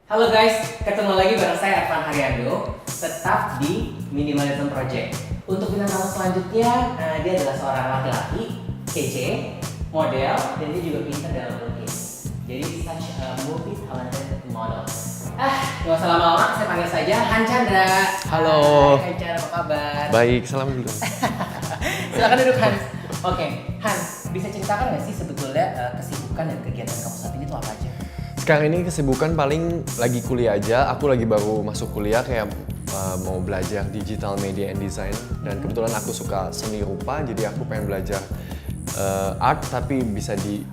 Halo guys, ketemu lagi bareng saya Arfan Haryando, tetap di Minimalism Project. Untuk bintang tamu selanjutnya, dia adalah seorang laki-laki, kece, model, dan dia juga pintar dalam melukis. Jadi such a multi-talented model. Gak usah lama-lama, saya panggil saja Han Chandra. Halo. Hai Han Chandra, apa kabar? Baik, salam dulu. Silakan duduk Han. Oke, Han, bisa ceritakan nggak sih sebetulnya kesibukan dan kegiatan kamu saat ini tuh apa aja? Sekarang ini kesibukan paling lagi kuliah aja. Aku lagi baru masuk kuliah kayak mau belajar digital media and design. Dan kebetulan aku suka seni rupa, jadi aku pengen belajar art tapi bisa di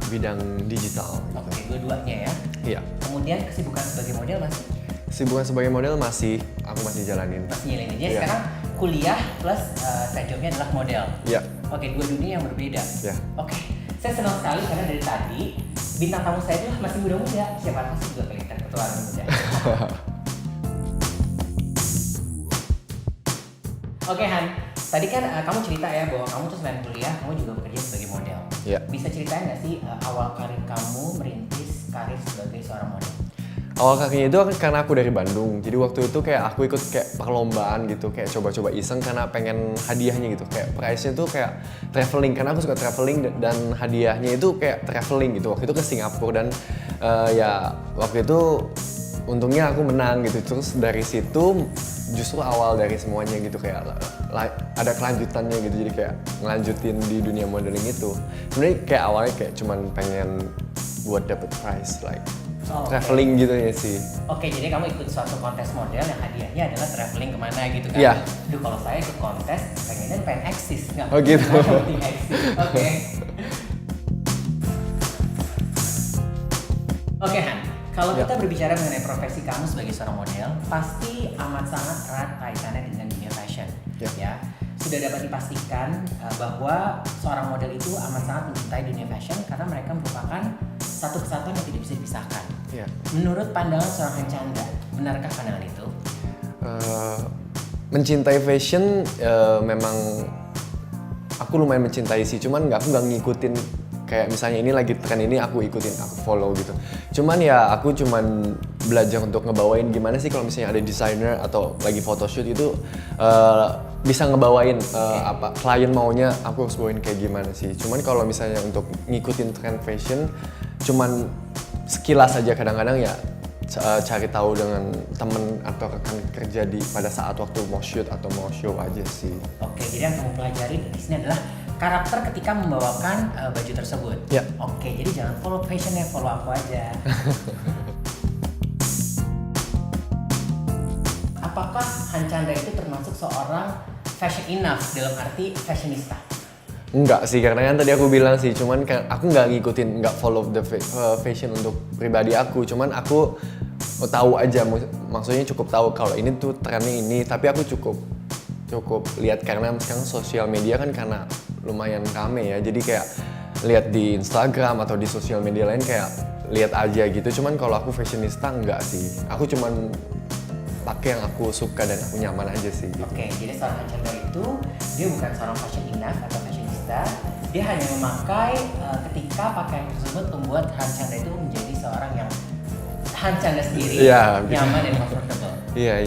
bidang digital. Oke, dua-duanya ya. Iya. Kemudian kesibukan sebagai model masih? Kesibukan sebagai model aku masih jalanin. Masih nyalain aja. Iya. Sekarang kuliah plus side jobnya adalah model. Iya. Oke, dua dunia yang berbeda. Iya. Oke, saya senang sekali karena dari tadi bintang tamu saya itu masih muda-muda. Siapa tahu sih juga kelihatan ketuaan muda. Oke Han, tadi kan kamu cerita ya bahwa kamu tuh selain kuliah, kamu juga bekerja sebagai model. Iya. Bisa ceritain nggak sih awal karir kamu merintis karir sebagai seorang model? Awal kakinya itu karena aku dari Bandung, jadi waktu itu kayak aku ikut kayak perlombaan gitu, kayak coba-coba iseng karena pengen hadiahnya gitu, kayak prize-nya tuh kayak traveling, karena aku suka traveling dan hadiahnya itu kayak traveling gitu, waktu itu ke Singapura dan ya waktu itu untungnya aku menang gitu, terus dari situ justru awal dari semuanya gitu, kayak ada kelanjutannya gitu, jadi kayak ngelanjutin di dunia modeling itu. Sebenarnya kayak awalnya kayak cuman pengen buat dapet prize like traveling gitu ya sih. Oke, jadi kamu ikut suatu kontes model yang hadiahnya adalah traveling kemana gitu kan? Iya. Duh, kalau saya ikut kontes, pengen eksis, nggak? Oh gitu. Oke. Oke Han, kalau kita berbicara mengenai profesi kamu sebagai seorang model, pasti amat sangat erat kaitannya dengan dunia fashion. Ya, sudah dapat dipastikan bahwa seorang model itu amat sangat mencintai dunia fashion karena mereka merupakan satu kesatuan yang tidak bisa dipisahkan. Iya. Menurut pandangan seorang Han Chandra, benarkah pandangan itu? Mencintai fashion memang aku lumayan mencintai sih, cuman aku nggak ngikutin kayak misalnya ini lagi tren ini aku ikutin, aku follow gitu. Cuman ya aku cuman belajar untuk ngebawain gimana sih kalau misalnya ada desainer atau lagi photoshoot itu bisa ngebawain apa klien maunya, aku harus bawain kayak gimana sih. Cuman kalau misalnya untuk ngikutin tren fashion cuman sekilas aja, kadang-kadang ya cari tahu dengan temen atau rekan kerja pada saat waktu mau shoot atau mau show aja sih. Oke, jadi yang kamu pelajari di sini adalah karakter ketika membawakan baju tersebut. Ya. Oke, jadi jangan follow fashionnya, follow aku aja. Apakah Han Chandra itu termasuk seorang fashion enough dalam arti fashionista? Enggak sih, karena kan tadi aku bilang sih, cuman kan aku nggak ngikutin, nggak follow the fashion untuk pribadi aku, cuman aku tahu aja, maksudnya cukup tahu kalau ini tuh trennya ini, tapi aku cukup lihat karena sekarang sosial media kan karena lumayan rame ya, jadi kayak lihat di Instagram atau di sosial media lain kayak lihat aja gitu. Cuman kalau aku fashionista enggak sih, aku cuman pakai yang aku suka dan aku nyaman aja sih gitu. Oke, jadi seorang Han Chandra itu dia bukan seorang fashion enough atau fashionista, dia hanya memakai ketika pakaian tersebut membuat Han Chandra itu menjadi seorang yang Han Chandra sendiri, nyaman dan comfortable. Iya.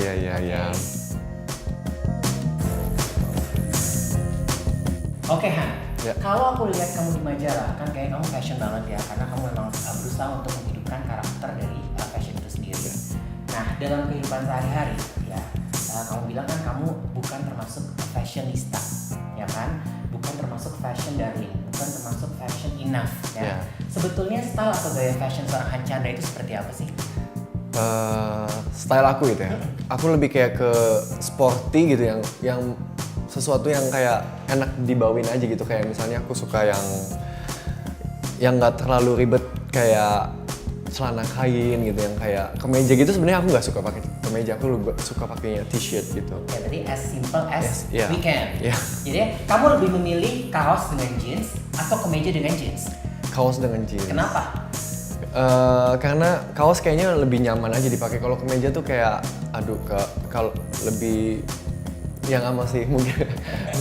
Oke Han, Ya. kalau aku lihat kamu di majalah kan kayak kamu fashion banget ya, karena kamu memang berusaha untuk menghidupkan karakter dari fashion itu sendiri. Nah, dalam kehidupan sehari-hari ya, kamu bilang kan kamu bukan termasuk fashionista, ya kan? Bukan termasuk fashion darling, bukan termasuk fashion enough ya. Yeah. Sebetulnya style atau gaya fashion seorang Han Chandra itu seperti apa sih? Style aku gitu ya. Aku lebih kayak ke sporty gitu, yang sesuatu yang kayak enak dibawin aja gitu, kayak misalnya aku suka yang nggak terlalu ribet kayak celana kain gitu, yang kayak kemeja gitu. Sebenarnya aku nggak suka pakai kemeja, aku lebih suka pakainya t-shirt gitu. Ya tadi as simple as yeah. we can. Yeah. Jadi kamu lebih memilih kaos dengan jeans atau kemeja dengan jeans? Kaos dengan jeans. Kenapa? Karena kaos kayaknya lebih nyaman aja dipakai. Kalau kemeja tuh kayak kalau lebih yang ama sih mungkin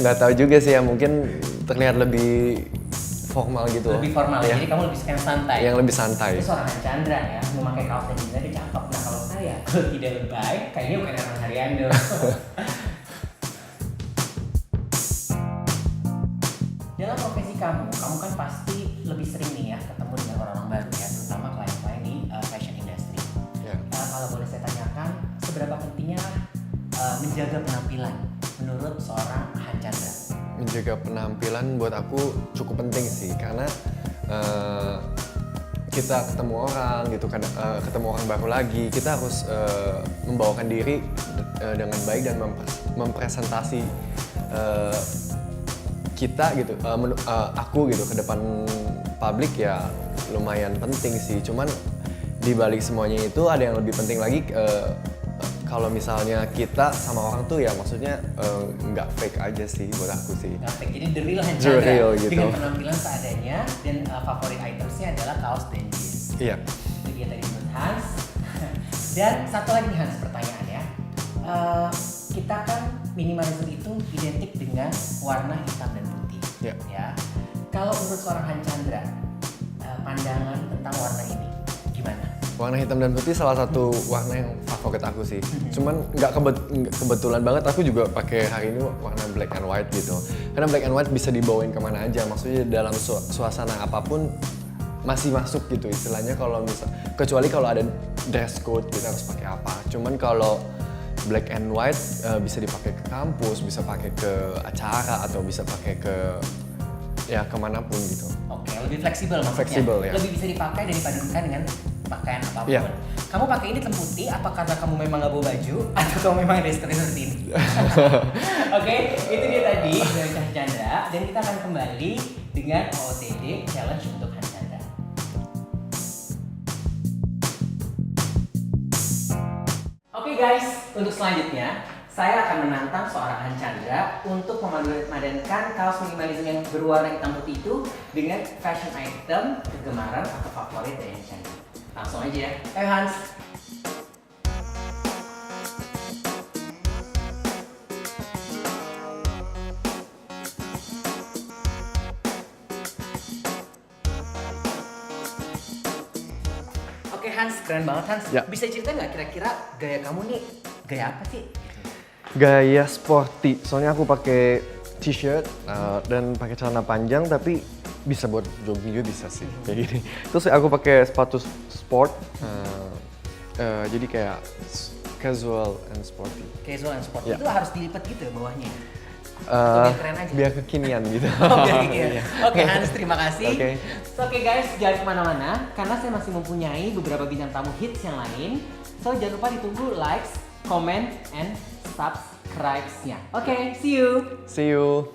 nggak tahu juga sih ya, mungkin terlihat lebih formal gitu. Lebih formal, Ya. jadi kamu lebih suka yang santai. Yang lebih santai. Itu seorang Chandra ya, memakai kaos dan jeans itu cakep. Nah kalau saya, kalau tidak lebay, kayaknya bukan Evan Haryando. Dalam profesi kamu kan pasti lebih sering nih ya ketemu dengan orang-orang baru ya, terutama klien-klien di fashion industry. Ya. Kalau boleh saya tanyakan, seberapa pentingnya menjaga penampilan menurut seorang Han Chandra? Menjaga penampilan buat aku cukup penting sih, karena kita ketemu orang gitu kan, ketemu orang baru lagi, kita harus membawakan diri dengan baik dan mempresentasi kita gitu, aku gitu ke depan publik ya lumayan penting sih. Cuman di balik semuanya itu ada yang lebih penting lagi, kalau misalnya kita sama orang tuh ya maksudnya nggak fake aja sih buat aku sih. Nggak fake, jadi the real Han The Chandra real gitu. dengan penampilan seadanya dan favorit itemsnya adalah kaos dan jeans. Iya. Itu dia tadi menurut Hans. Dan satu lagi nih Hans, pertanyaan ya. Kita kan minimalism itu identik dengan warna hitam dan putih. Iya. Ya. Kalau menurut seorang Han Chandra, pandangan tentang warna ini gimana? Warna hitam dan putih salah satu warna yang favorit aku sih. Cuman nggak kebetulan banget aku juga pakai hari ini warna black and white gitu. Karena black and white bisa dibawain kemana aja. Maksudnya dalam suasana apapun masih masuk gitu istilahnya. Kalau kecuali kalau ada dress code kita harus pakai apa. Cuman kalau black and white bisa dipakai ke kampus, bisa pakai ke acara atau bisa pakai ke ya kemanapun gitu. Oke, lebih fleksibel maksudnya. Fleksibel, ya. Lebih bisa dipakai dan dipadukan dengan pakaian apapun. Iya. Kamu pakai ini hitam putih apa karena kamu memang nggak bawa baju atau kamu memang ada seperti ini? Oke, itu dia tadi dari Han Chandra dan kita akan kembali dengan OOTD challenge untuk Han Chandra. Oke guys, untuk selanjutnya saya akan menantang seorang Han Chandra untuk memadankan kaos minimalism yang berwarna hitam putih itu dengan fashion item kegemaran atau favorit dari Han Chandra. Langsung aja ya. Ayo Hans. Oke Hans, keren banget Hans. Ya. Bisa cerita nggak kira-kira gaya kamu nih gaya apa sih? Gaya sporty, soalnya aku pakai t-shirt dan pakai celana panjang, tapi bisa buat jogging juga bisa sih kayak gini. Terus aku pakai sepatu sport, jadi kayak casual and sporty. Casual and sport Ya. itu harus dilipat gitu ya bawahnya. Eh, biar keren aja? biar kekinian gitu. Oh, biar gitu ya. Iya. Oke Hans, terima kasih. Oke. So, Oke guys, jangan kemana-mana karena saya masih mempunyai beberapa bintang tamu hits yang lain. So jangan lupa ditunggu likes, comment, and subscribe-nya. Oke, see you. See you.